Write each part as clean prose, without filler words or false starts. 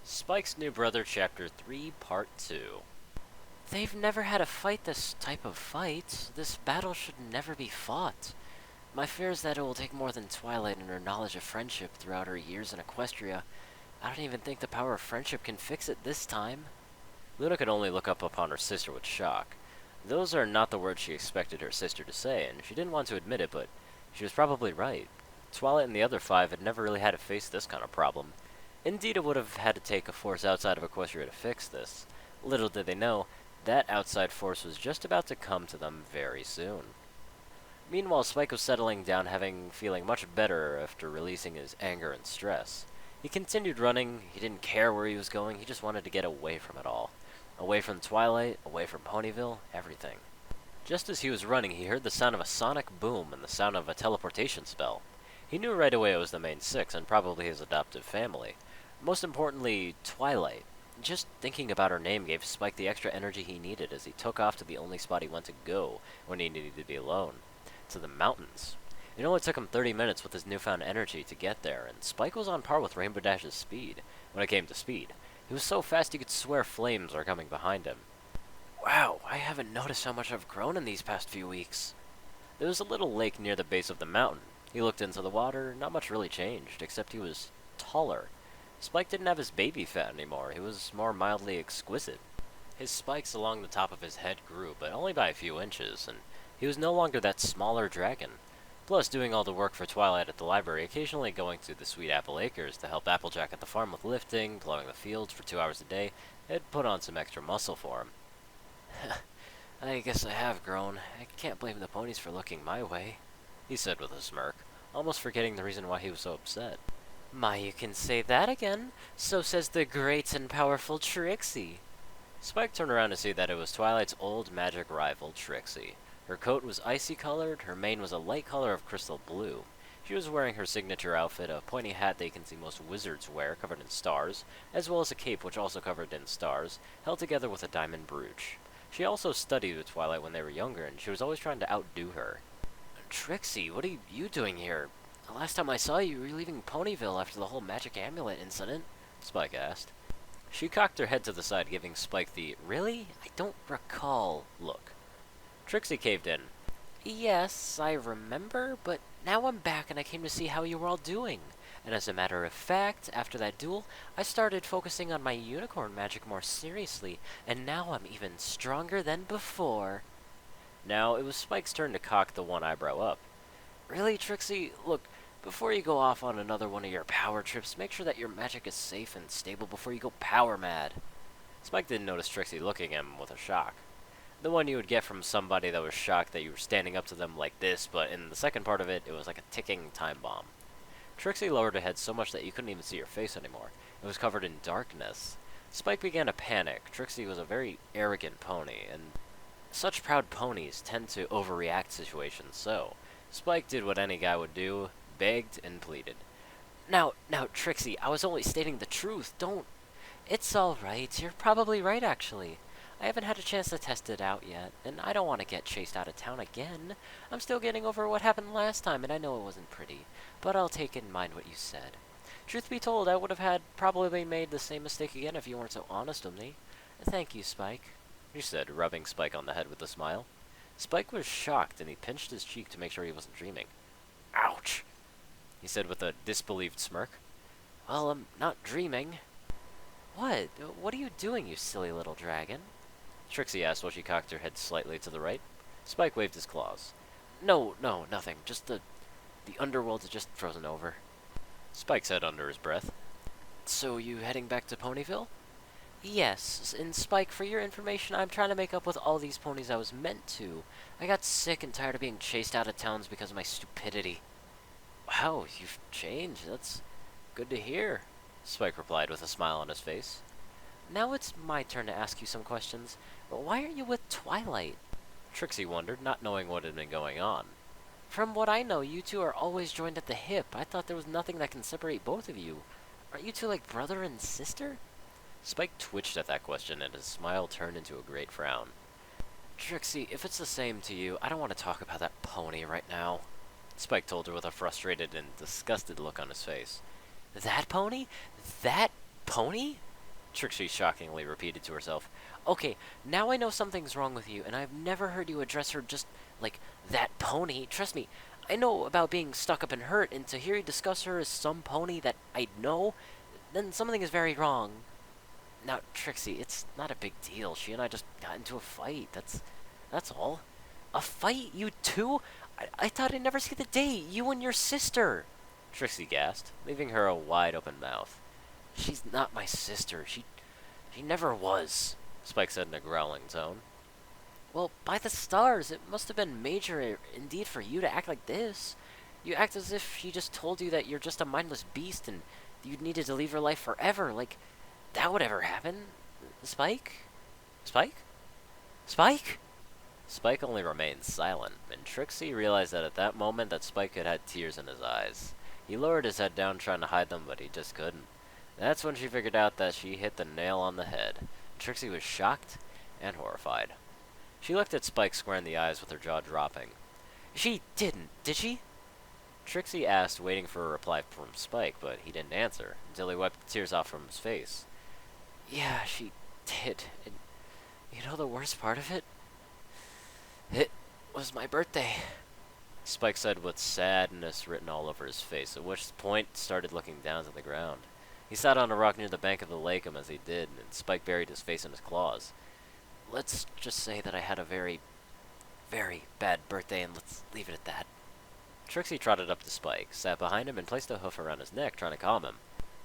Spike's New Brother Chapter 3 Part 2. They've never had a fight this type of fight. This battle should never be fought. My fear is that it will take more than Twilight and her knowledge of friendship throughout her years in Equestria. I don't even think the power of friendship can fix it this time. Luna could only look up upon her sister with shock. Those are not the words she expected her sister to say, and she didn't want to admit it, but she was probably right. Twilight and the other five had never really had to face this kind of problem. Indeed, it would have had to take a force outside of Equestria to fix this. Little did they know, that outside force was just about to come to them very soon. Meanwhile, Spike was settling down, feeling much better after releasing his anger and stress. He continued running. He didn't care where he was going. He just wanted to get away from it all. Away from Twilight, away from Ponyville, everything. Just as he was running, he heard the sound of a sonic boom and the sound of a teleportation spell. He knew right away it was the main six, and probably his adoptive family. Most importantly, Twilight. Just thinking about her name gave Spike the extra energy he needed as he took off to the only spot he went to go when he needed to be alone. To the mountains. It only took him 30 minutes with his newfound energy to get there, and Spike was on par with Rainbow Dash's speed, when it came to speed. He was so fast you could swear flames were coming behind him. Wow, I haven't noticed how much I've grown in these past few weeks. There was a little lake near the base of the mountain. He looked into the water, not much really changed, except he was taller. Spike didn't have his baby fat anymore, he was more mildly exquisite. His spikes along the top of his head grew, but only by a few inches, and he was no longer that smaller dragon. Plus, doing all the work for Twilight at the library, occasionally going to the Sweet Apple Acres to help Applejack at the farm with lifting, plowing the fields for 2 hours a day, had put on some extra muscle for him. I guess I have grown. I can't blame the ponies for looking my way, he said with a smirk, almost forgetting the reason why he was so upset. My, you can say that again. So says the great and powerful Trixie. Spike turned around to see that it was Twilight's old magic rival, Trixie. Her coat was icy colored, her mane was a light color of crystal blue. She was wearing her signature outfit, a pointy hat that you can see most wizards wear, covered in stars, as well as a cape which also covered in stars, held together with a diamond brooch. She also studied with Twilight when they were younger, and she was always trying to outdo her. Trixie, what are you doing here? The last time I saw you, you were leaving Ponyville after the whole magic amulet incident, Spike asked. She cocked her head to the side, giving Spike the, really? I don't recall, look. Trixie caved in. Yes, I remember, but now I'm back and I came to see how you were all doing. And as a matter of fact, after that duel, I started focusing on my unicorn magic more seriously, and now I'm even stronger than before. Now, it was Spike's turn to cock the one eyebrow up. Really, Trixie? Look, before you go off on another one of your power trips, make sure that your magic is safe and stable before you go power mad. Spike didn't notice Trixie looking at him with a shock. The one you would get from somebody that was shocked that you were standing up to them like this, but in the second part of it, it was like a ticking time bomb. Trixie lowered her head so much that you couldn't even see her face anymore. It was covered in darkness. Spike began to panic. Trixie was a very arrogant pony, and such proud ponies tend to overreact situations, so Spike did what any guy would do, begged and pleaded. Now, Trixie, I was only stating the truth, don't... It's alright, you're probably right, actually. I haven't had a chance to test it out yet, and I don't want to get chased out of town again. I'm still getting over what happened last time, and I know it wasn't pretty, but I'll take in mind what you said. Truth be told, I would have probably made the same mistake again if you weren't so honest with me. Thank you, Spike, she said, rubbing Spike on the head with a smile. Spike was shocked, and he pinched his cheek to make sure he wasn't dreaming. Ouch, he said with a disbelieved smirk. Well, I'm not dreaming. What? What are you doing, you silly little dragon? Trixie asked while she cocked her head slightly to the right. Spike waved his claws. No, nothing. Just the underworld is just frozen over. Spike said under his breath. So you heading back to Ponyville? Yes, and Spike, for your information, I'm trying to make up with all these ponies I was meant to. I got sick and tired of being chased out of towns because of my stupidity. Wow, you've changed. That's good to hear, Spike replied with a smile on his face. Now it's my turn to ask you some questions. Why aren't you with Twilight? Trixie wondered, not knowing what had been going on. From what I know, you two are always joined at the hip. I thought there was nothing that can separate both of you. Aren't you two like brother and sister? Spike twitched at that question, and his smile turned into a great frown. Trixie, if it's the same to you, I don't want to talk about that pony right now, Spike told her with a frustrated and disgusted look on his face. That pony? That pony? Trixie shockingly repeated to herself. Okay, now I know something's wrong with you, and I've never heard you address her just like that pony. Trust me, I know about being stuck up and hurt, and to hear you discuss her as some pony that I know, then something is very wrong. Now, Trixie, it's not a big deal. She and I just got into a fight. That's all. A fight? You two? I thought I'd never see the day. You and your sister. Trixie gasped, leaving her a wide open mouth. She's not my sister. She never was, Spike said in a growling tone. Well, by the stars, it must have been major indeed for you to act like this. You act as if she just told you that you're just a mindless beast and you needed to leave her life forever. Like, that would ever happen. Spike? Spike? Spike? Spike only remained silent, and Trixie realized that at that moment that Spike had tears in his eyes. He lowered his head down trying to hide them, but he just couldn't. That's when she figured out that she hit the nail on the head. Trixie was shocked and horrified. She looked at Spike square in the eyes with her jaw dropping. She didn't, did she? Trixie asked, waiting for a reply from Spike, but he didn't answer, until he wiped the tears off from his face. Yeah, she did. And you know the worst part of it? It was my birthday, Spike said with sadness written all over his face, at which point started looking down to the ground. He sat on a rock near the bank of the lake as he did, and Spike buried his face in his claws. Let's just say that I had a very, very bad birthday, and let's leave it at that. Trixie trotted up to Spike, sat behind him, and placed a hoof around his neck, trying to calm him.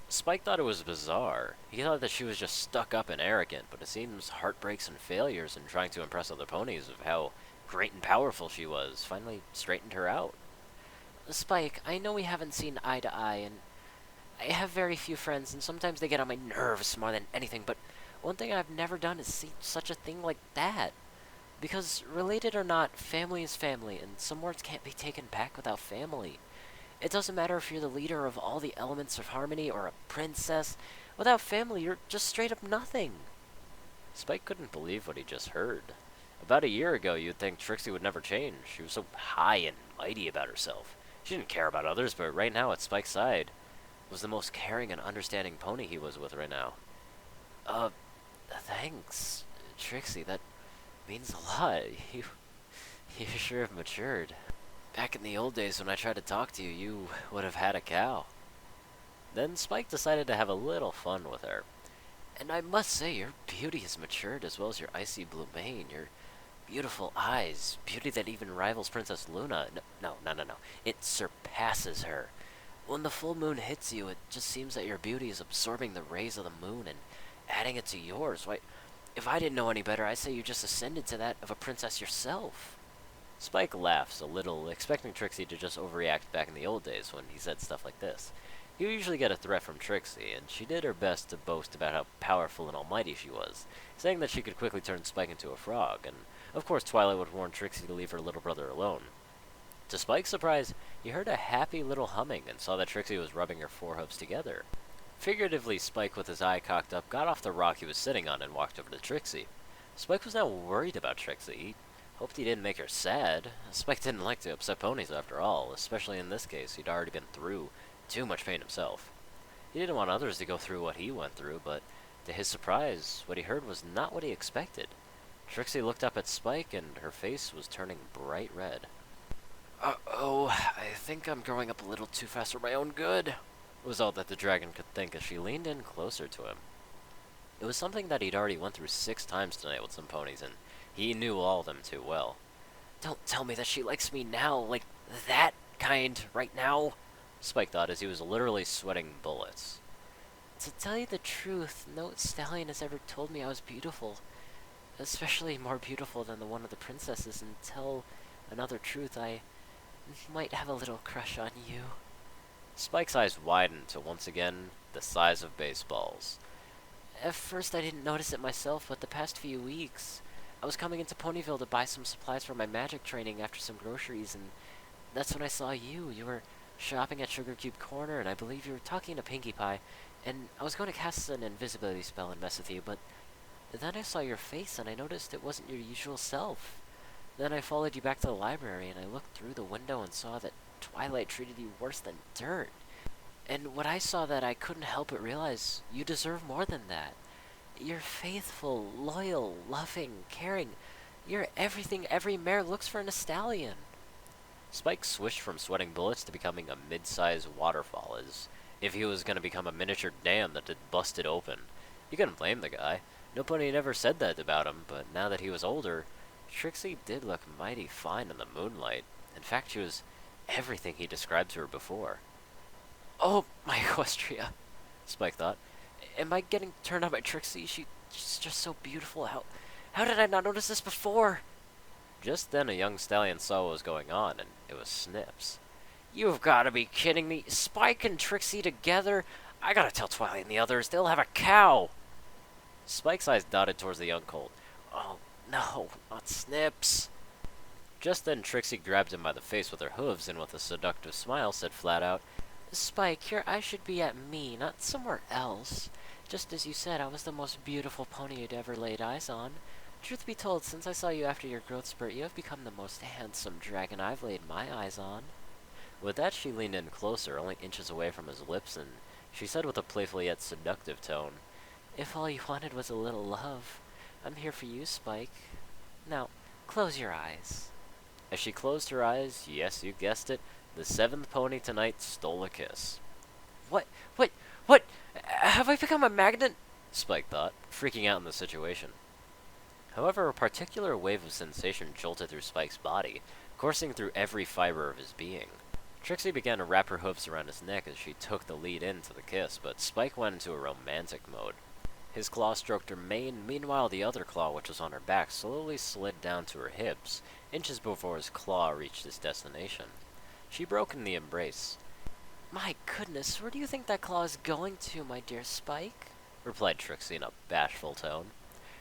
Spike thought it was bizarre. He thought that she was just stuck up and arrogant, but it seems heartbreaks and failures and trying to impress other ponies of how great and powerful she was finally straightened her out. Spike, I know we haven't seen eye to eye, and I have very few friends, and sometimes they get on my nerves more than anything, but one thing I've never done is see such a thing like that. Because, related or not, family is family, and some words can't be taken back without family. It doesn't matter if you're the leader of all the elements of harmony or a princess. Without family, you're just straight up nothing. Spike couldn't believe what he just heard. About a year ago, you'd think Trixie would never change. She was so high and mighty about herself. She didn't care about others, but right now at Spike's side was the most caring and understanding pony he was with right now. Thanks, Trixie. That means a lot. You sure have matured. Back in the old days when I tried to talk to you, you would have had a cow. Then Spike decided to have a little fun with her. And I must say, your beauty has matured as well as your icy blue mane, your beautiful eyes, beauty that even rivals Princess Luna. No. It surpasses her. When the full moon hits you, it just seems that your beauty is absorbing the rays of the moon and adding it to yours. Why, if I didn't know any better, I'd say you just ascended to that of a princess yourself. Spike laughs a little, expecting Trixie to just overreact back in the old days when he said stuff like this. He would usually get a threat from Trixie, and she did her best to boast about how powerful and almighty she was, saying that she could quickly turn Spike into a frog, and of course Twilight would warn Trixie to leave her little brother alone. To Spike's surprise, he heard a happy little humming and saw that Trixie was rubbing her forehoofs together. Figuratively, Spike, with his eye cocked up, got off the rock he was sitting on and walked over to Trixie. Spike was now worried about Trixie. He hoped he didn't make her sad. Spike didn't like to upset ponies after all, especially in this case. He'd already been through too much pain himself. He didn't want others to go through what he went through, but to his surprise, what he heard was not what he expected. Trixie looked up at Spike, and her face was turning bright red. Uh-oh, I think I'm growing up a little too fast for my own good, was all that the dragon could think as she leaned in closer to him. It was something that he'd already went through 6 times tonight with some ponies, and he knew all of them too well. Don't tell me that she likes me now, like that kind, right now, Spike thought as he was literally sweating bullets. To tell you the truth, no stallion has ever told me I was beautiful, especially more beautiful than the one of the princesses, and tell another truth, I might have a little crush on you. Spike's eyes widened to once again the size of baseballs. At first I didn't notice it myself, but the past few weeks, I was coming into Ponyville to buy some supplies for my magic training after some groceries, and that's when I saw you. You were shopping at Sugar Cube Corner, and I believe you were talking to Pinkie Pie, and I was going to cast an invisibility spell and mess with you, but then I saw your face, and I noticed it wasn't your usual self. Then I followed you back to the library, and I looked through the window and saw that Twilight treated you worse than dirt. And when I saw that, I couldn't help but realize you deserve more than that. You're faithful, loyal, loving, caring. You're everything every mare looks for in a stallion. Spike swished from sweating bullets to becoming a mid-sized waterfall, as if he was going to become a miniature dam that had busted open. You couldn't blame the guy. Nobody never said that about him, but now that he was older, Trixie did look mighty fine in the moonlight. In fact, she was everything he described to her before. Oh, my Equestria, Spike thought. Am I getting turned on by Trixie? She's just so beautiful. How did I not notice this before? Just then a young stallion saw what was going on, and it was Snips. You've got to be kidding me. Spike and Trixie together? I gotta tell Twilight and the others. They'll have a cow. Spike's eyes dotted towards the young colt. Oh, no, not Snips. Just then Trixie grabbed him by the face with her hooves and with a seductive smile said flat out, Spike, your eyes should be at me, not somewhere else. Just as you said, I was the most beautiful pony you'd ever laid eyes on. Truth be told, since I saw you after your growth spurt, you have become the most handsome dragon I've laid my eyes on. With that, she leaned in closer, only inches away from his lips, and she said with a playful yet seductive tone, If all you wanted was a little love, I'm here for you, Spike. Now, close your eyes. As she closed her eyes, yes, you guessed it, the seventh pony tonight stole a kiss. What? Have I become a magnet? Spike thought, freaking out in the situation. However, a particular wave of sensation jolted through Spike's body, coursing through every fiber of his being. Trixie began to wrap her hooves around his neck as she took the lead into the kiss, but Spike went into a romantic mode. His claw stroked her mane, meanwhile the other claw, which was on her back, slowly slid down to her hips, inches before his claw reached its destination. She broke in the embrace. My goodness, where do you think that claw is going to, my dear Spike? Replied Trixie in a bashful tone.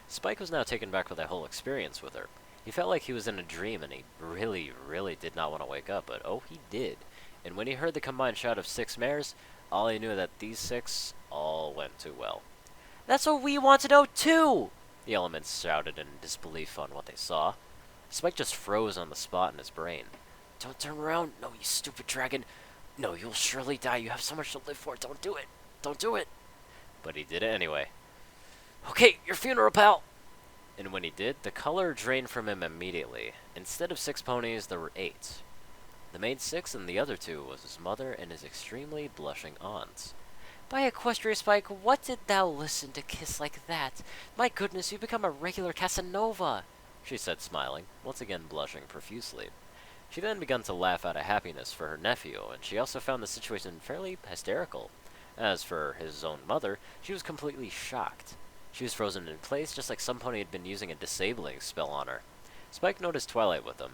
Spike was now taken back by the whole experience with her. He felt like he was in a dream, and he really, really did not want to wake up, but oh, he did. And when he heard the combined shout of 6 mares, all he knew that these 6 all went too well. That's what we want to know, too! The elements shouted in disbelief on what they saw. Spike just froze on the spot in his brain. Don't turn around. No, you stupid dragon. No, you'll surely die. You have so much to live for. Don't do it. Don't do it. But he did it anyway. Okay, your funeral, pal! And when he did, the color drained from him immediately. Instead of 6 ponies, there were 8. The main 6 and the other 2 was his mother and his extremely blushing aunts. By Equestria, Spike, what did thou listen to kiss like that? My goodness, you become a regular Casanova, she said, smiling, once again blushing profusely. She then began to laugh out of happiness for her nephew, and she also found the situation fairly hysterical. As for his own mother, she was completely shocked. She was frozen in place, just like some pony had been using a disabling spell on her. Spike noticed Twilight with them.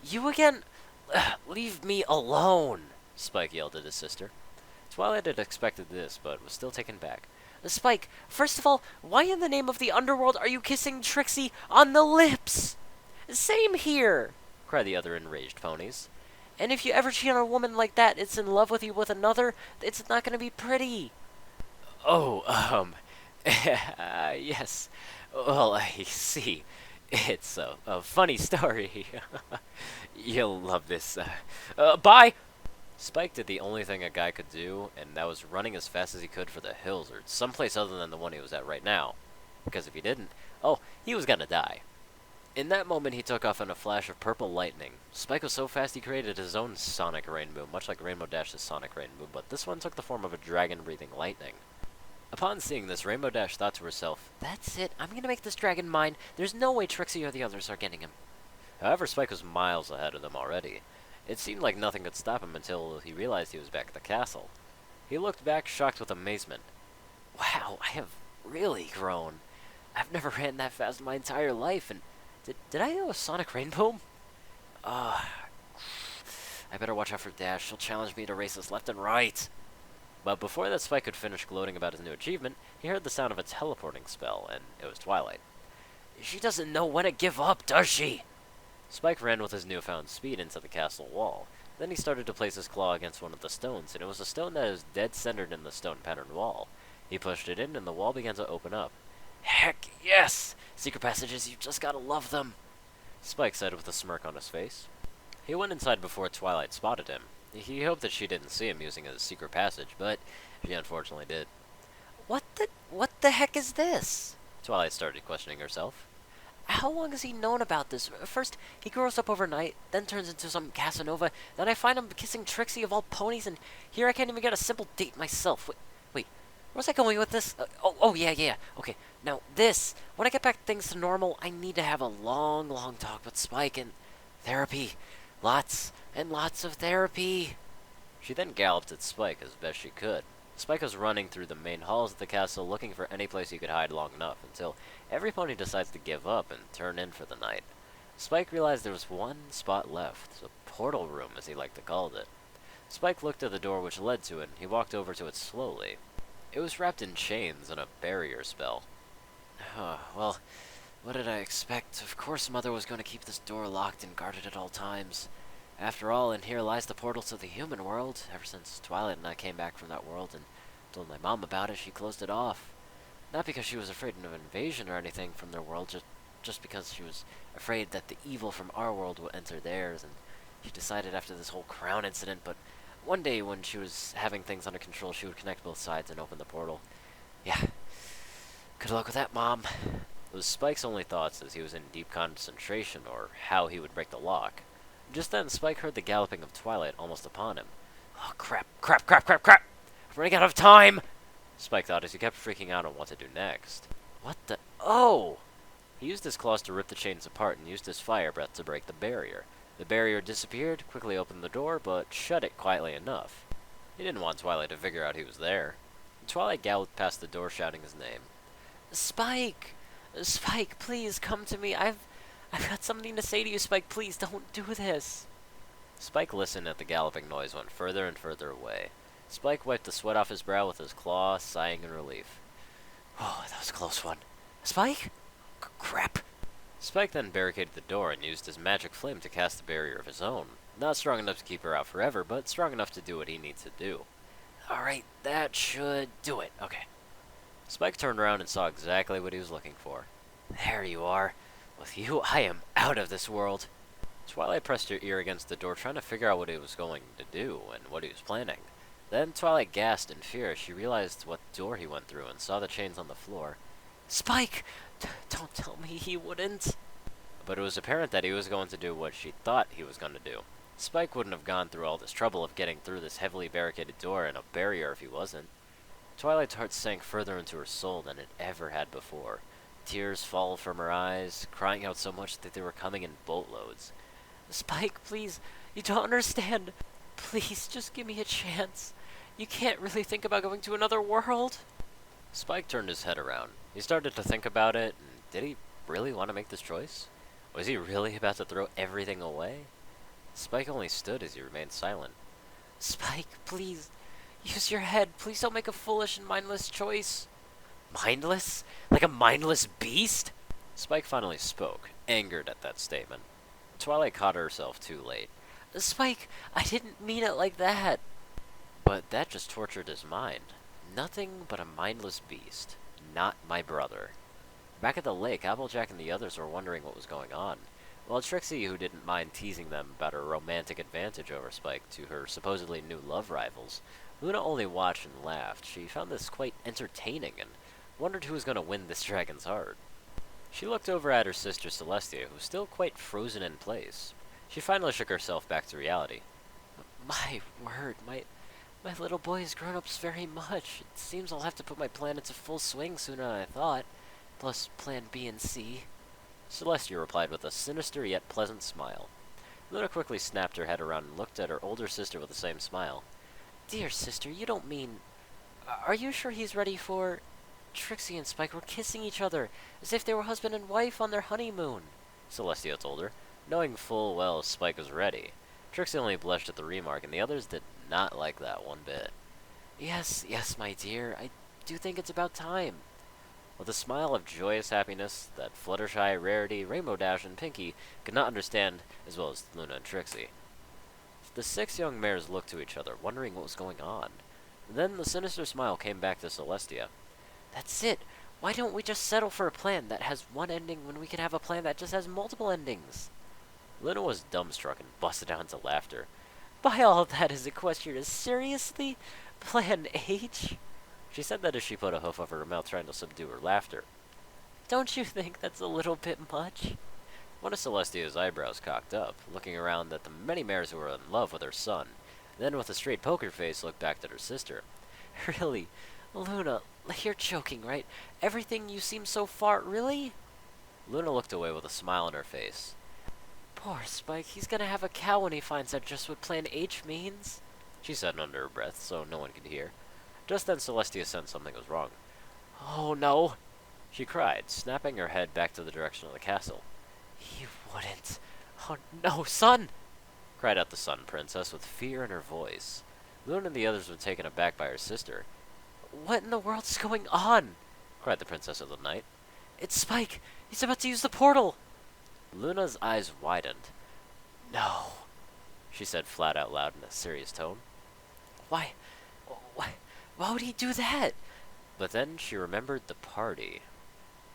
You again? Leave me alone! Spike yelled at his sister. Twilight had expected this, but was still taken back. Spike, first of all, why in the name of the underworld are you kissing Trixie on the lips? Same here, cried the other enraged ponies. And if you ever cheat on a woman like that, it's in love with you with another, it's not going to be pretty. Oh, yes. Well, I see. It's a funny story. You'll love this. Bye! Spike did the only thing a guy could do, and that was running as fast as he could for the hills, or someplace other than the one he was at right now. Because if he didn't, oh, he was gonna die. In that moment, he took off in a flash of purple lightning. Spike was so fast he created his own sonic rainbow, much like Rainbow Dash's sonic rainbow, but this one took the form of a dragon-breathing lightning. Upon seeing this, Rainbow Dash thought to herself, That's it, I'm gonna make this dragon mine. There's no way Trixie or the others are getting him. However, Spike was miles ahead of them already. It seemed like nothing could stop him until he realized he was back at the castle. He looked back, shocked with amazement. Wow, I have really grown. I've never ran that fast in my entire life, and did I do a sonic rainbow? I better watch out for Dash. She'll challenge me to races left and right. But before that Spike could finish gloating about his new achievement, he heard the sound of a teleporting spell, and it was Twilight. She doesn't know when to give up, does she? Spike ran with his newfound speed into the castle wall. Then he started to place his claw against one of the stones, and it was a stone that was dead centered in the stone-patterned wall. He pushed it in, and the wall began to open up. Heck yes! Secret passages, you just gotta love them! Spike said with a smirk on his face. He went inside before Twilight spotted him. He hoped that she didn't see him using his secret passage, but she unfortunately did. What the heck is this? Twilight started questioning herself. How long has he known about this? First, he grows up overnight, then turns into some Casanova, then I find him kissing Trixie of all ponies, and here I can't even get a simple date myself. Wait, where's I going with this? Yeah. Okay, now this. When I get back things to normal, I need to have a long talk with Spike and therapy. Lots and lots of therapy. She then galloped at Spike as best she could. Spike was running through the main halls of the castle looking for any place he could hide long enough until every pony decides to give up and turn in for the night. Spike realized there was one spot left, a portal room as he liked to call it. Spike looked at the door which led to it and he walked over to it slowly. It was wrapped in chains and a barrier spell. Well, what did I expect? Of course Mother was going to keep this door locked and guarded at all times. After all, in here lies the portal to the human world. Ever since Twilight and I came back from that world and told my mom about it, she closed it off. Not because she was afraid of invasion or anything from their world, just because she was afraid that the evil from our world would enter theirs, and she decided after this whole crown incident, but one day when she was having things under control, she would connect both sides and open the portal. Yeah. Good luck with that, Mom. It was Spike's only thoughts as he was in deep concentration, or how he would break the lock. Just then, Spike heard the galloping of Twilight almost upon him. Oh, crap. I'm running out of time! Spike thought as he kept freaking out on what to do next. What the... Oh! He used his claws to rip the chains apart and used his fire breath to break the barrier. The barrier disappeared, quickly opened the door, but shut it quietly enough. He didn't want Twilight to figure out he was there. Twilight galloped past the door shouting his name. Spike! Spike, please come to me. I've got something to say to you, Spike. Please don't do this. Spike listened as the galloping noise went further and further away. Spike wiped the sweat off his brow with his claw, sighing in relief. Oh, that was a close one. Spike? Crap. Spike then barricaded the door and used his magic flame to cast a barrier of his own. Not strong enough to keep her out forever, but strong enough to do what he needs to do. Alright, that should do it. Okay. Spike turned around and saw exactly what he was looking for. There you are. With you, I am out of this world. Twilight pressed her ear against the door, trying to figure out what he was going to do and what he was planning. Then Twilight gasped in fear as she realized what door he went through and saw the chains on the floor. Spike! Don't tell me he wouldn't. But it was apparent that he was going to do what she thought he was going to do. Spike wouldn't have gone through all this trouble of getting through this heavily barricaded door and a barrier if he wasn't. Twilight's heart sank further into her soul than it ever had before. Tears fall from her eyes, crying out so much that they were coming in boatloads. Spike, please, you don't understand. Please, just give me a chance. You can't really think about going to another world. Spike turned his head around. He started to think about it, and did he really want to make this choice? Was he really about to throw everything away? Spike only stood as he remained silent. Spike, please, use your head. Please don't make a foolish and mindless choice. Mindless? Like a mindless beast? Spike finally spoke, angered at that statement. Twilight caught herself too late. Spike, I didn't mean it like that. But that just tortured his mind. Nothing but a mindless beast. Not my brother. Back at the lake, Applejack and the others were wondering what was going on. While Trixie, who didn't mind teasing them about her romantic advantage over Spike to her supposedly new love rivals, Luna only watched and laughed. She found this quite entertaining and wondered who was going to win this dragon's heart. She looked over at her sister Celestia, who was still quite frozen in place. She finally shook herself back to reality. My word, my little boy has grown up very much. It seems I'll have to put my plan into full swing sooner than I thought. Plus plan B and C. Celestia replied with a sinister yet pleasant smile. Luna quickly snapped her head around and looked at her older sister with the same smile. Dear sister, you don't mean... Are you sure he's ready for... Trixie and Spike were kissing each other, as if they were husband and wife on their honeymoon, Celestia told her, knowing full well Spike was ready. Trixie only blushed at the remark, and the others did not like that one bit. Yes, my dear, I do think it's about time. With a smile of joyous happiness that Fluttershy, Rarity, Rainbow Dash, and Pinkie could not understand, as well as Luna and Trixie. The 6 young mares looked to each other, wondering what was going on. Then the sinister smile came back to Celestia. That's it. Why don't we just settle for a plan that has one ending when we can have a plan that just has multiple endings? Luna was dumbstruck and busted out into laughter. By all that is Equestria, seriously? Plan H? She said that as she put a hoof over her mouth trying to subdue her laughter. Don't you think that's a little bit much? One of Celestia's eyebrows cocked up, looking around at the many mares who were in love with her son, then with a straight poker face looked back at her sister. Really? Luna, you're joking, right? Everything you seem so far, really? Luna looked away with a smile on her face. Poor Spike, he's gonna have a cow when he finds out just what Plan H means, she said under her breath so no one could hear. Just then Celestia sensed something was wrong. Oh no, she cried, snapping her head back to the direction of the castle. He wouldn't. Oh no, son! Cried out the Sun Princess with fear in her voice. Luna and the others were taken aback by her sister. What in the world's going on? Cried the Princess of the Night. It's Spike! He's about to use the portal! Luna's eyes widened. No, she said flat out loud in a serious tone. Why would he do that? But then she remembered the party.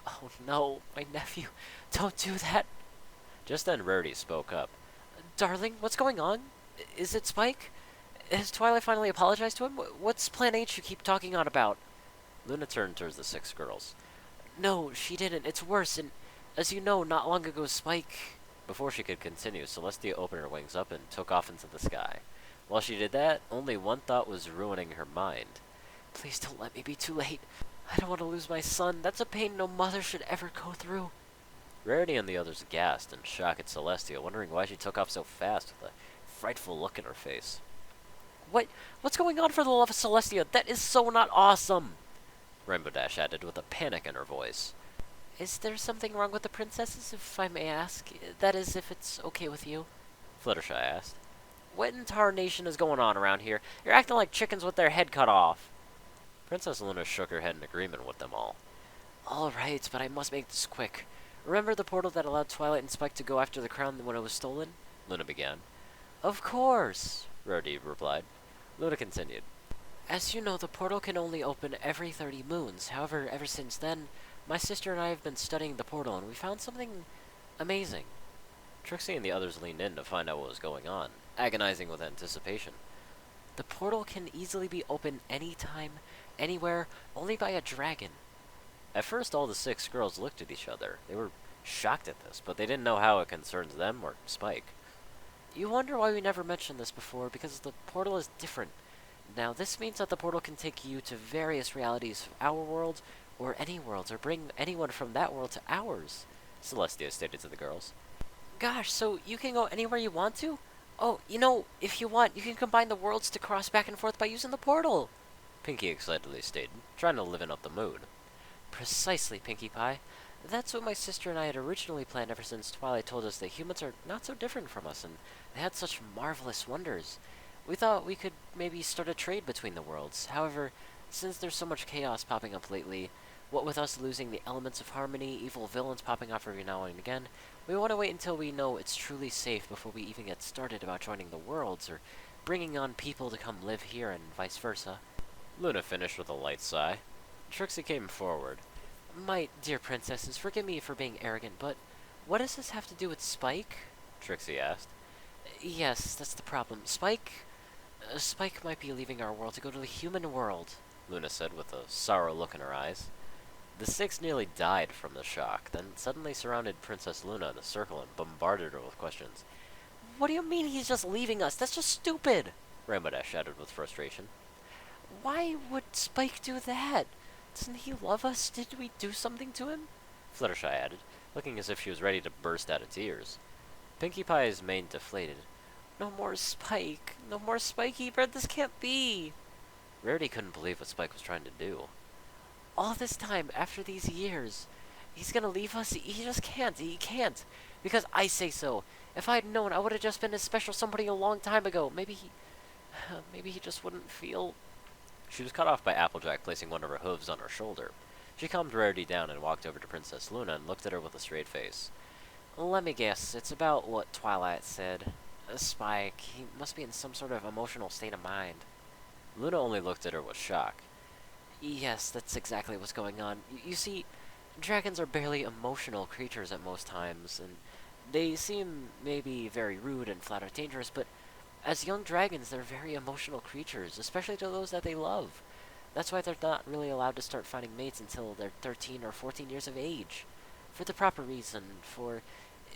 Oh no, my nephew, don't do that. Just then Rarity spoke up. Darling, what's going on? Is it Spike? Has Twilight finally apologized to him? What's Plan H you keep talking on about? Luna turned towards the 6 girls. No, she didn't. It's worse, and as you know, not long ago Spike... Before she could continue, Celestia opened her wings up and took off into the sky. While she did that, only one thought was ruining her mind. Please don't let me be too late. I don't want to lose my son. That's a pain no mother should ever go through. Rarity and the others gasped in shock at Celestia, wondering why she took off so fast with a frightful look in her face. What's going on for the love of Celestia? That is so not awesome! Rainbow Dash added with a panic in her voice. Is there something wrong with the princesses, if I may ask? That is, if it's okay with you? Fluttershy asked. What in tarnation is going on around here? You're acting like chickens with their head cut off. Princess Luna shook her head in agreement with them all. All right, but I must make this quick. Remember the portal that allowed Twilight and Spike to go after the crown when it was stolen? Luna began. Of course, Rarity replied. Luna continued. As you know, the portal can only open every 30 moons. However, ever since then, my sister and I have been studying the portal, and we found something amazing. Trixie and the others leaned in to find out what was going on, agonizing with anticipation. The portal can easily be opened anytime, anywhere, only by a dragon. At first, all the 6 girls looked at each other. They were shocked at this, but they didn't know how it concerns them or Spike. You wonder why we never mentioned this before, because the portal is different. Now, this means that the portal can take you to various realities of our world, or any worlds, or bring anyone from that world to ours, Celestia stated to the girls. Gosh, so you can go anywhere you want to? Oh, you know, if you want, you can combine the worlds to cross back and forth by using the portal, Pinkie excitedly stated, trying to liven up the mood. Precisely, Pinkie Pie. That's what my sister and I had originally planned ever since Twilight told us that humans are not so different from us, and they had such marvelous wonders. We thought we could maybe start a trade between the worlds. However, since there's so much chaos popping up lately, what with us losing the elements of harmony, evil villains popping off every now and again, we want to wait until we know it's truly safe before we even get started about joining the worlds, or bringing on people to come live here, and vice versa. Luna finished with a light sigh. Trixie came forward. My dear princesses, forgive me for being arrogant, but what does this have to do with Spike? Trixie asked. Yes, that's the problem. Spike might be leaving our world to go to the human world, Luna said with a sorrow look in her eyes. The 6 nearly died from the shock, then suddenly surrounded Princess Luna in a circle and bombarded her with questions. What do you mean he's just leaving us? That's just stupid, Rainbow Dash shouted with frustration. Why would Spike do that? Doesn't he love us? Did we do something to him? Fluttershy added, looking as if she was ready to burst out of tears. Pinkie Pie's mane deflated. No more Spike. No more Spiky Bird. This can't be. Rarity couldn't believe what Spike was trying to do. All this time, after these years, he's gonna leave us? He just can't. He can't. Because I say so. If I'd known, I would have just been a special somebody a long time ago. Maybe he just wouldn't feel... She was cut off by Applejack placing one of her hooves on her shoulder. She calmed Rarity down and walked over to Princess Luna and looked at her with a straight face. Let me guess, it's about what Twilight said. Spike, he must be in some sort of emotional state of mind. Luna only looked at her with shock. Yes, that's exactly what's going on. You see, dragons are barely emotional creatures at most times, and they seem maybe very rude and flat out dangerous, but as young dragons, they're very emotional creatures, especially to those that they love. That's why they're not really allowed to start finding mates until they're 13 or 14 years of age. For the proper reason, for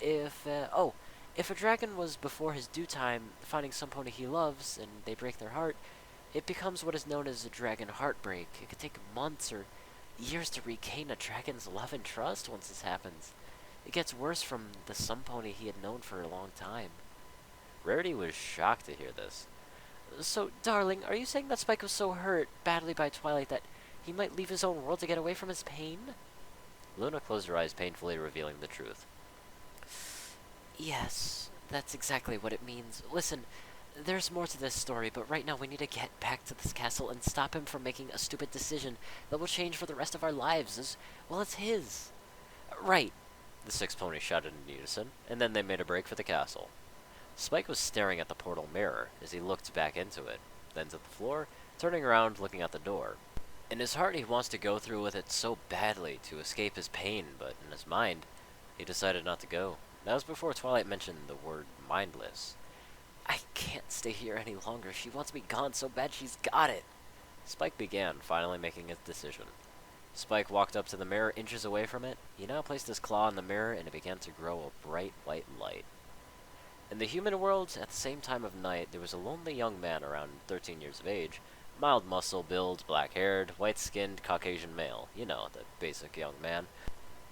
if a dragon was before his due time finding some pony he loves and they break their heart, it becomes what is known as a dragon heartbreak. It could take months or years to regain a dragon's love and trust once this happens. It gets worse from the some pony he had known for a long time. Rarity was shocked to hear this. So, darling, are you saying that Spike was so hurt badly by Twilight that he might leave his own world to get away from his pain? Luna closed her eyes, painfully revealing the truth. Yes, that's exactly what it means. Listen, there's more to this story, but right now we need to get back to this castle and stop him from making a stupid decision that will change for the rest of our lives, as well as his. Right, The 6 ponies shouted in unison, and then they made a break for the castle. Spike was staring at the portal mirror as he looked back into it, then to the floor, turning around, looking at the door. In his heart, he wants to go through with it so badly to escape his pain, but in his mind, he decided not to go. That was before Twilight mentioned the word mindless. I can't stay here any longer. She wants me gone so bad she's got it. Spike began, finally making his decision. Spike walked up to the mirror, inches away from it. He now placed his claw in the mirror, and it began to grow a bright white light. In the human world, at the same time of night, there was a lonely young man around 13 years of age, mild muscle build, black-haired, white-skinned, Caucasian male. You know, the basic young man.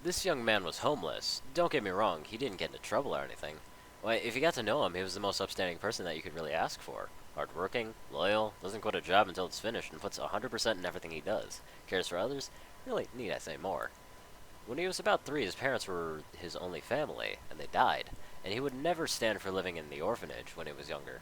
This young man was homeless. Don't get me wrong, he didn't get into trouble or anything. Why, if you got to know him, he was the most upstanding person that you could really ask for. Hardworking, loyal, doesn't quit a job until it's finished, and puts 100% in everything he does. Cares for others? Really, need I say more? When he was about 3, his parents were his only family, and they died, and he would never stand for living in the orphanage when he was younger.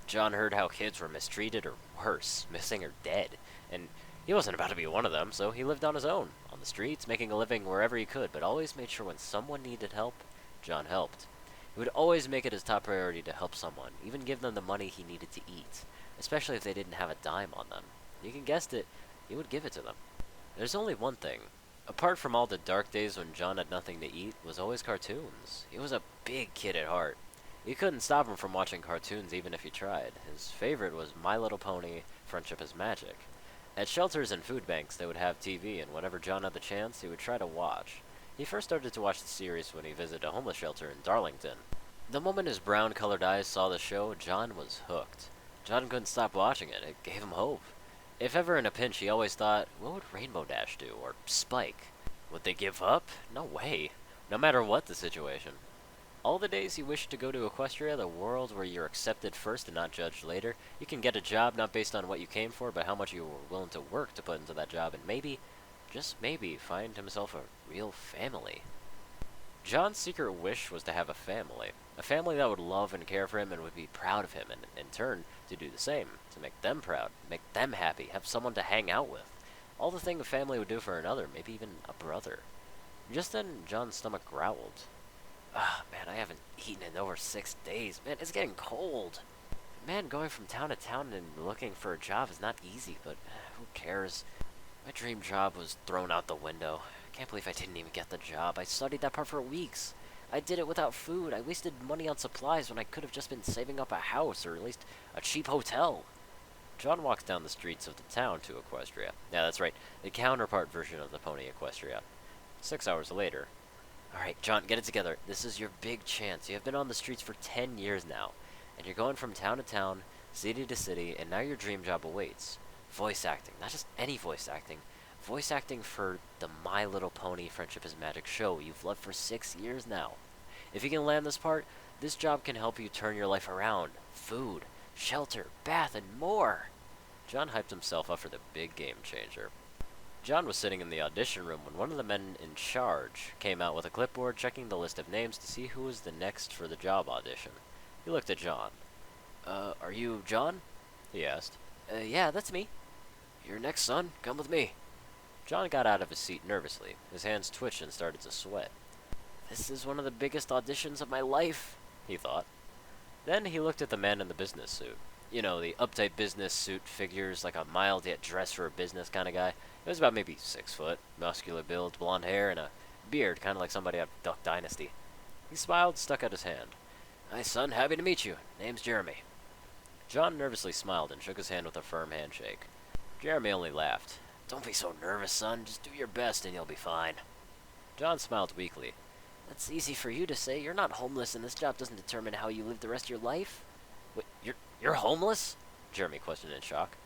John heard how kids were mistreated, or worse, missing or dead, and he wasn't about to be one of them, so he lived on his own, on the streets, making a living wherever he could, but always made sure when someone needed help, John helped. He would always make it his top priority to help someone, even give them the money he needed to eat, especially if they didn't have a dime on them. You can guess it, he would give it to them. There's only one thing. Apart from all the dark days when John had nothing to eat, was always cartoons. He was a big kid at heart. You couldn't stop him from watching cartoons even if he tried. His favorite was My Little Pony, Friendship is Magic. At shelters and food banks, they would have TV, and whenever John had the chance, he would try to watch. He first started to watch the series when he visited a homeless shelter in Darlington. The moment his brown-colored eyes saw the show, John was hooked. John couldn't stop watching it. It gave him hope. If ever in a pinch, he always thought, what would Rainbow Dash do? Or Spike? Would they give up? No way. No matter what the situation. All the days he wished to go to Equestria, the world where you're accepted first and not judged later. You can get a job not based on what you came for, but how much you were willing to work to put into that job, and maybe, just maybe, find himself a real family. John's secret wish was to have a family that would love and care for him and would be proud of him, and in turn, to do the same, to make them proud, make them happy, have someone to hang out with. All the thing a family would do for another, maybe even a brother. Just then, John's stomach growled. Ah, man, I haven't eaten in over 6 days. Man, it's getting cold. Man, going from town to town and looking for a job is not easy, but who cares? My dream job was thrown out the window. I can't believe I didn't even get the job. I studied that part for weeks. I did it without food. I wasted money on supplies when I could have just been saving up a house, or at least a cheap hotel. John walks down the streets of the town to Equestria. Yeah, that's right, the counterpart version of the pony Equestria. 6 hours later. Alright, John, get it together. This is your big chance. You have been on the streets for 10 years now, and you're going from town to town, city to city, and now your dream job awaits. Voice acting. Not just any voice acting. Voice acting for the My Little Pony Friendship is Magic show you've loved for 6 years now. If you can land this part, this job can help you turn your life around. Food, shelter, bath, and more. John hyped himself up for the big game changer. John was sitting in the audition room when one of the men in charge came out with a clipboard checking the list of names to see who was the next for the job audition. He looked at John. Are you John? He asked. Yeah, that's me. You're next, son. Come with me. John got out of his seat nervously. His hands twitched and started to sweat. This is one of the biggest auditions of my life, he thought. Then he looked at the man in the business suit. You know, the uptight business suit figures, like a mild yet dressed for a business kind of guy. It was about maybe 6 foot, muscular build, blonde hair, and a beard, kind of like somebody out of Duck Dynasty. He smiled, stuck out his hand. Hi, son, happy to meet you. Name's Jeremy. John nervously smiled and shook his hand with a firm handshake. Jeremy only laughed. Don't be so nervous, son. Just do your best and you'll be fine. John smiled weakly. That's easy for you to say. You're not homeless, and this job doesn't determine how you live the rest of your life. Wait, you're homeless? Jeremy questioned in shock.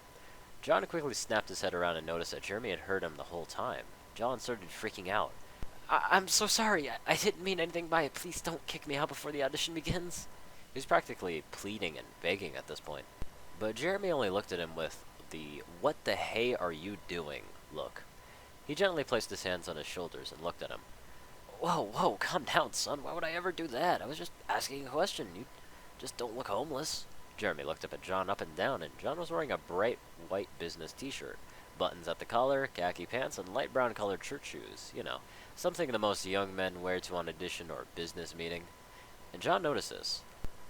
John quickly snapped his head around and noticed that Jeremy had heard him the whole time. John started freaking out. I'm so sorry. I didn't mean anything by it. Please don't kick me out before the audition begins. He was practically pleading and begging at this point. But Jeremy only looked at him with the "what the hey are you doing" look. He gently placed his hands on his shoulders and looked at him. Whoa, calm down, son. Why would I ever do that? I was just asking a question. You just don't look homeless. Jeremy looked up at John up and down, and John was wearing a bright white business t-shirt, buttons at the collar, khaki pants, and light brown colored church shoes. You know, something the most young men wear to an audition or business meeting. And John noticed this.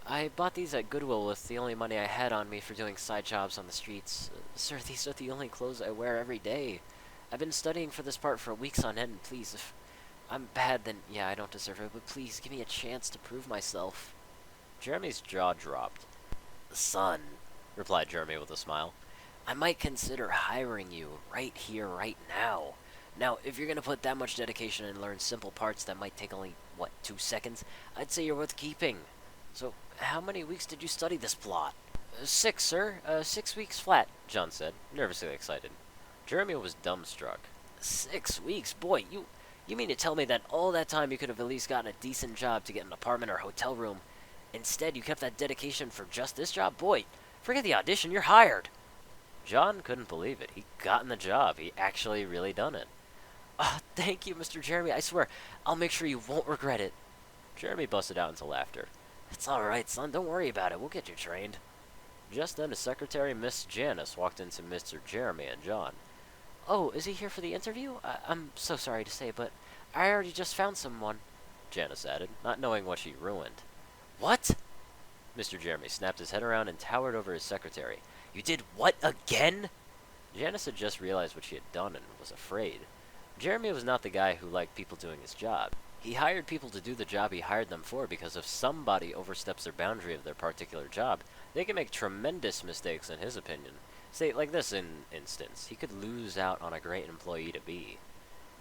I bought these at Goodwill with the only money I had on me for doing side jobs on the streets. Sir, these are the only clothes I wear every day. I've been studying for this part for weeks on end. Please, if I'm bad, then yeah, I don't deserve it, but please give me a chance to prove myself. Jeremy's jaw dropped. Son, replied Jeremy with a smile, I might consider hiring you right here, right now. Now, if you're going to put that much dedication and learn simple parts that might take only, 2 seconds, I'd say you're worth keeping. So, how many weeks did you study this plot? 6, sir. 6 weeks flat, John said, nervously excited. Jeremy was dumbstruck. 6 weeks? Boy, you mean to tell me that all that time you could have at least gotten a decent job to get an apartment or hotel room? Instead, you kept that dedication for just this job? Boy, forget the audition, you're hired. John couldn't believe it. He'd gotten the job. He actually really done it. Thank you, Mr. Jeremy. I swear, I'll make sure you won't regret it. Jeremy busted out into laughter. It's alright, son. Don't worry about it. We'll get you trained. Just then, his secretary, Miss Janice, walked into Mr. Jeremy and John. Oh, is he here for the interview? I'm so sorry to say, but I already just found someone, Janice added, not knowing what she ruined. What? Mr. Jeremy snapped his head around and towered over his secretary. You did what again? Janice had just realized what she had done and was afraid. Jeremy was not the guy who liked people doing his job. He hired people to do the job he hired them for because if somebody oversteps their boundary of their particular job, they can make tremendous mistakes in his opinion. Say, like this instance, he could lose out on a great employee to be.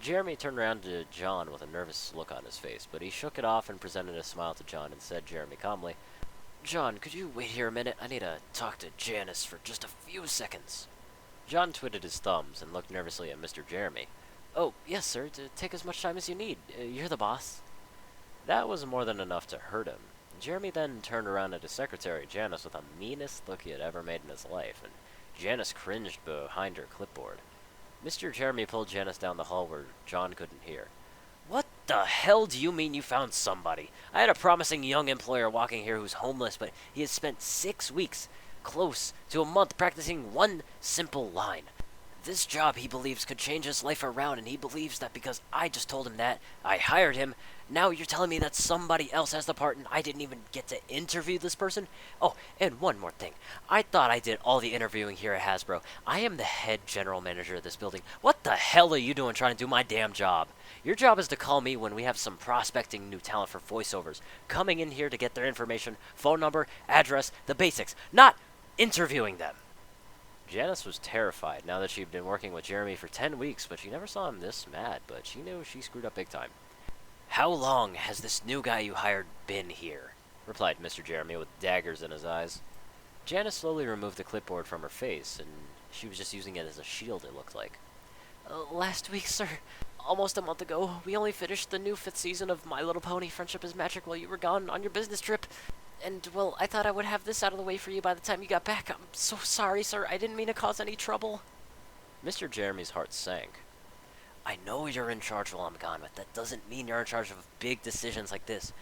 Jeremy turned around to John with a nervous look on his face, but he shook it off and presented a smile to John and said, Jeremy calmly, John, could you wait here a minute? I need to talk to Janice for just a few seconds. John twitted his thumbs and looked nervously at Mr. Jeremy. Oh, yes, sir. Take as much time as you need. You're the boss. That was more than enough to hurt him. Jeremy then turned around at his secretary, Janice, with the meanest look he had ever made in his life, and Janice cringed behind her clipboard. Mr. Jeremy pulled Janice down the hall where John couldn't hear. What the hell do you mean you found somebody? I had a promising young employer walking here who's homeless, but he has spent 6 weeks, close to a month, practicing one simple line. This job, he believes, could change his life around, and he believes that because I just told him that, I hired him. Now you're telling me that somebody else has the part and I didn't even get to interview this person? Oh, and one more thing. I thought I did all the interviewing here at Hasbro. I am the head general manager of this building. What the hell are you doing trying to do my damn job? Your job is to call me when we have some prospecting new talent for voiceovers, coming in here to get their information, phone number, address, the basics, not interviewing them. Janice was terrified now that she'd been working with Jeremy for 10 weeks, but she never saw him this mad, but she knew she screwed up big time. How long has this new guy you hired been here? Replied Mr. Jeremy with daggers in his eyes. Janice slowly removed the clipboard from her face, and she was just using it as a shield, it looked like. Last week, sir. Almost a month ago. We only finished the new 5th season of My Little Pony Friendship is Magic while you were gone on your business trip. And, well, I thought I would have this out of the way for you by the time you got back. I'm so sorry, sir. I didn't mean to cause any trouble. Mr. Jeremy's heart sank. I know you're in charge while I'm gone, but that doesn't mean you're in charge of big decisions like this.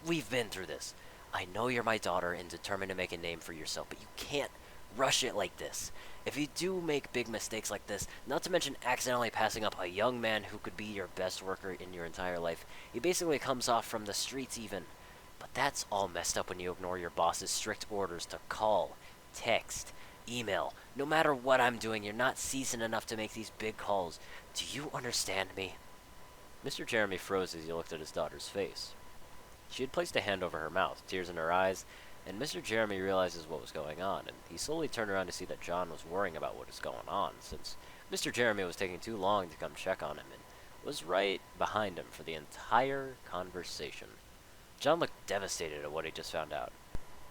We've been through this. I know you're my daughter and determined to make a name for yourself, but you can't rush it like this. If you do make big mistakes like this, not to mention accidentally passing up a young man who could be your best worker in your entire life, he basically comes off from the streets even. But that's all messed up when you ignore your boss's strict orders to call, text, email. No matter what I'm doing, you're not seasoned enough to make these big calls. Do you understand me? Mr. Jeremy froze as he looked at his daughter's face. She had placed a hand over her mouth, tears in her eyes, and Mr. Jeremy realizes what was going on, and he slowly turned around to see that John was worrying about what was going on, since Mr. Jeremy was taking too long to come check on him, and was right behind him for the entire conversation. John looked devastated at what he just found out.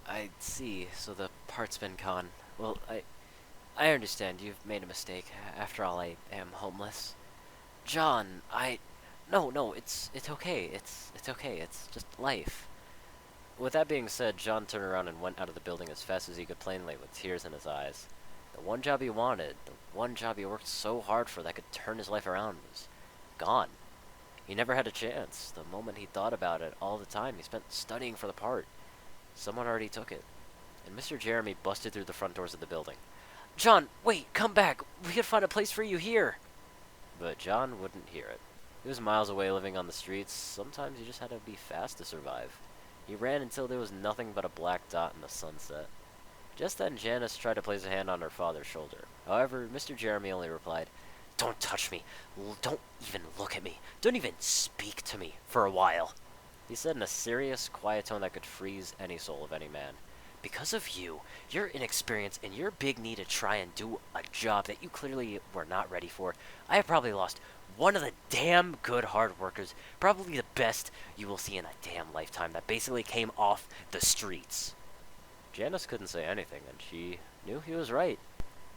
I see, so the part's been gone. Well, I understand you've made a mistake. After all, I am homeless. John, No, it's okay. It's okay. It's just life. With that being said, John turned around and went out of the building as fast as he could plainly, with tears in his eyes. The one job he wanted, the one job he worked so hard for that could turn his life around, was gone. He never had a chance. The moment he thought about it, all the time he spent studying for the part, someone already took it. And Mr. Jeremy busted through the front doors of the building. John, wait, come back. We could find a place for you here. But John wouldn't hear it. He was miles away living on the streets. Sometimes you just had to be fast to survive. He ran until there was nothing but a black dot in the sunset. Just then, Janice tried to place a hand on her father's shoulder. However, Mr. Jeremy only replied, Don't touch me. Don't even look at me. Don't even speak to me for a while. He said in a serious, quiet tone that could freeze any soul of any man. Because of you, your inexperience, and your big need to try and do a job that you clearly were not ready for, I have probably lost one of the damn good hard workers, probably the best you will see in a damn lifetime, that basically came off the streets. Janice couldn't say anything, and she knew he was right.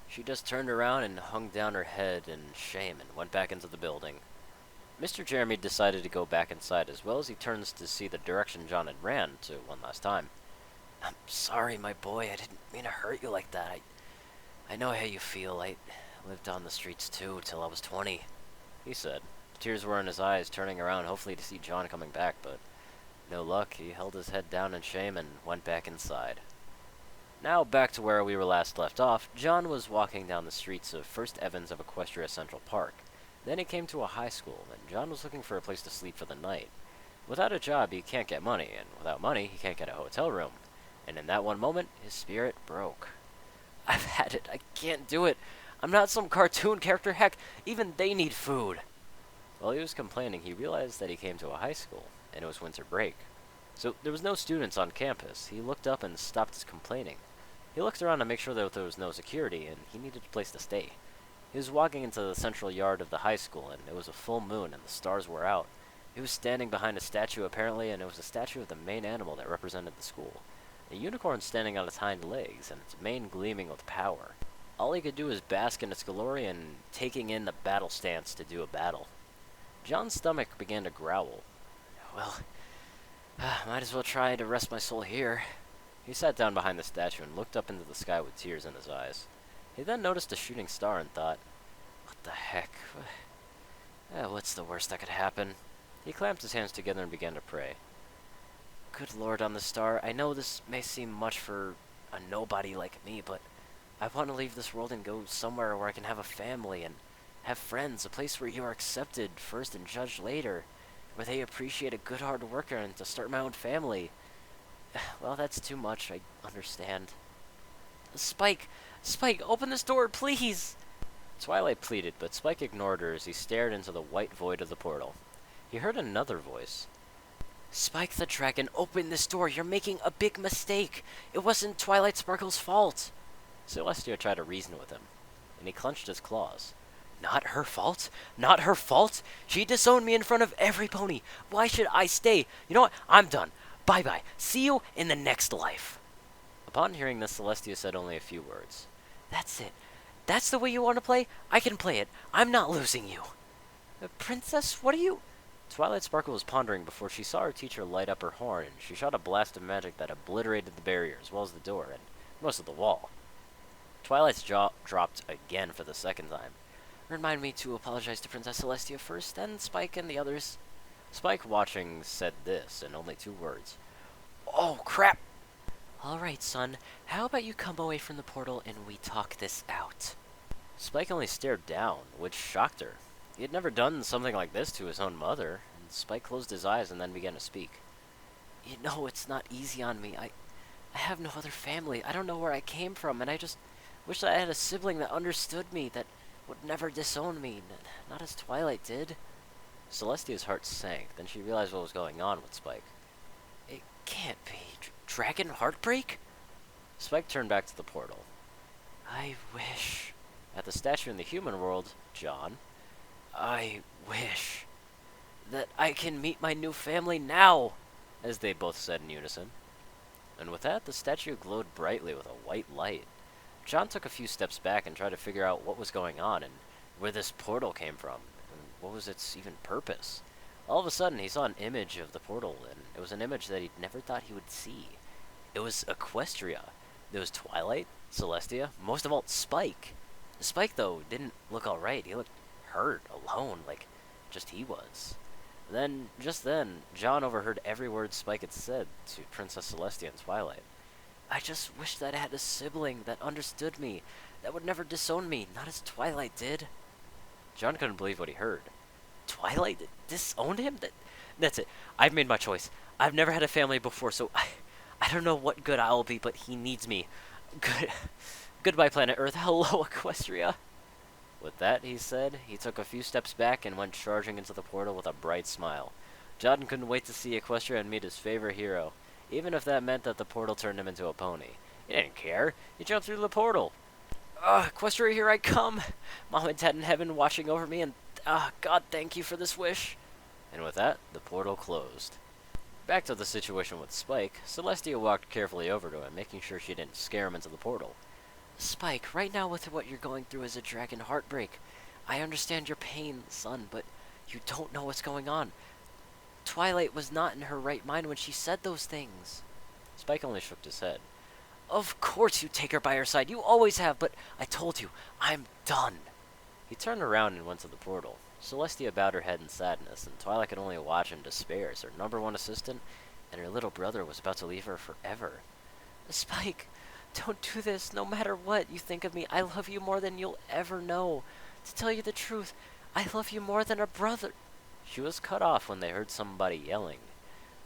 She just turned around and hung down her head in shame and went back into the building. Mr. Jeremy decided to go back inside, as well as he turns to see the direction John had ran to one last time. I'm sorry, my boy. I didn't mean to hurt you like that. I know how you feel. I lived on the streets too till I was 20, he said. Tears were in his eyes, turning around hopefully to see John coming back, but no luck. He held his head down in shame and went back inside. Now back to where we were last left off. John was walking down the streets of First Evans of Equestria Central Park. Then he came to a high school, and John was looking for a place to sleep for the night. Without a job, he can't get money, and without money, he can't get a hotel room. And in that one moment, his spirit broke. I've had it. I can't do it. I'm not some cartoon character. Heck, even they need food. While he was complaining, he realized that he came to a high school, and it was winter break. So there was no students on campus. He looked up and stopped his complaining. He looked around to make sure that there was no security, and he needed a place to stay. He was walking into the central yard of the high school, and it was a full moon, and the stars were out. He was standing behind a statue, apparently, and it was a statue of the main animal that represented the school. A unicorn standing on its hind legs, and its mane gleaming with power. All he could do was bask in its glory and taking in the battle stance to do a battle. John's stomach began to growl. Well, might as well try to rest my soul here. He sat down behind the statue and looked up into the sky with tears in his eyes. He then noticed a shooting star and thought, what the heck? What's the worst that could happen? He clamped his hands together and began to pray. Good Lord on the star, I know this may seem much for a nobody like me, but I want to leave this world and go somewhere where I can have a family and have friends, a place where you are accepted first and judged later, where they appreciate a good hard worker and to start my own family. Well, that's too much, I understand. Spike, open this door, please! Twilight pleaded, but Spike ignored her as he stared into the white void of the portal. He heard another voice. Spike the Dragon, open this door. You're making a big mistake. It wasn't Twilight Sparkle's fault. Celestia tried to reason with him, and he clenched his claws. Not her fault? Not her fault? She disowned me in front of every pony. Why should I stay? You know what? I'm done. Bye-bye. See you in the next life. Upon hearing this, Celestia said only a few words. That's it. That's the way you want to play? I can play it. I'm not losing you. Princess, what are you... Twilight Sparkle was pondering before she saw her teacher light up her horn, and she shot a blast of magic that obliterated the barrier as well as the door and most of the wall. Twilight's jaw dropped again for the second time. Remind me to apologize to Princess Celestia first, then Spike and the others. Spike, watching, said this in only 2 words. Oh, crap! Alright, son. How about you come away from the portal and we talk this out? Spike only stared down, which shocked her. He had never done something like this to his own mother, and Spike closed his eyes and then began to speak. You know, it's not easy on me. I have no other family. I don't know where I came from, and I just wish I had a sibling that understood me, that would never disown me, not as Twilight did. Celestia's heart sank. Then she realized what was going on with Spike. It can't be. dragon heartbreak? Spike turned back to the portal. I wish. At the statue in the human world, John. I wish that I can meet my new family now, as they both said in unison. And with that, the statue glowed brightly with a white light. John took a few steps back and tried to figure out what was going on and where this portal came from, and what was its even purpose. All of a sudden, he saw an image of the portal, and it was an image that he'd never thought he would see. It was Equestria. There was Twilight, Celestia, most of all, Spike. Spike, though, didn't look alright. He looked hurt, alone, like just he was. Just then, John overheard every word Spike had said to Princess Celestia and Twilight. I just wish that I had a sibling that understood me, that would never disown me, not as Twilight did. John couldn't believe what he heard. Twilight disowned him? That's it. I've made my choice. I've never had a family before, so I don't know what good I'll be, but he needs me. Goodbye, planet Earth. Hello, Equestria. With that, he said, he took a few steps back and went charging into the portal with a bright smile. John couldn't wait to see Equestria and meet his favorite hero, even if that meant that the portal turned him into a pony. He didn't care. He jumped through the portal. Equestria, here I come. Mom and Dad in heaven watching over me, and God, thank you for this wish. And with that, the portal closed. Back to the situation with Spike, Celestia walked carefully over to him, making sure she didn't scare him into the portal. Spike, right now with what you're going through is a dragon heartbreak. I understand your pain, son, but you don't know what's going on. Twilight was not in her right mind when she said those things. Spike only shook his head. Of course you take her by your side. You always have, but I told you, I'm done. He turned around and went to the portal. Celestia bowed her head in sadness, and Twilight could only watch in despair as her #1 assistant and her little brother was about to leave her forever. Spike, don't do this. No matter what you think of me, I love you more than you'll ever know. To tell you the truth, I love you more than a brother. She was cut off when they heard somebody yelling.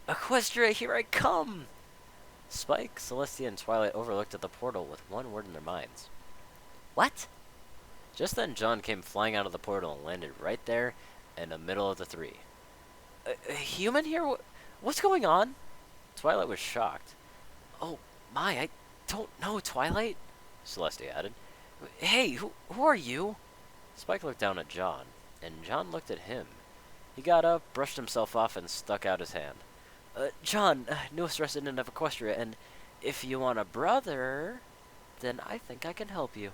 Equestria, here I come! Spike, Celestia, and Twilight overlooked at the portal with one word in their minds. What? Just then, John came flying out of the portal and landed right there in the middle of the three. A human here? What's going on? Twilight was shocked. Oh my, I don't know, Twilight. Celestia added. Hey, who are you? Spike looked down at John, and John looked at him. He got up, brushed himself off, and stuck out his hand. John, newest resident of Equestria, and if you want a brother, then I think I can help you.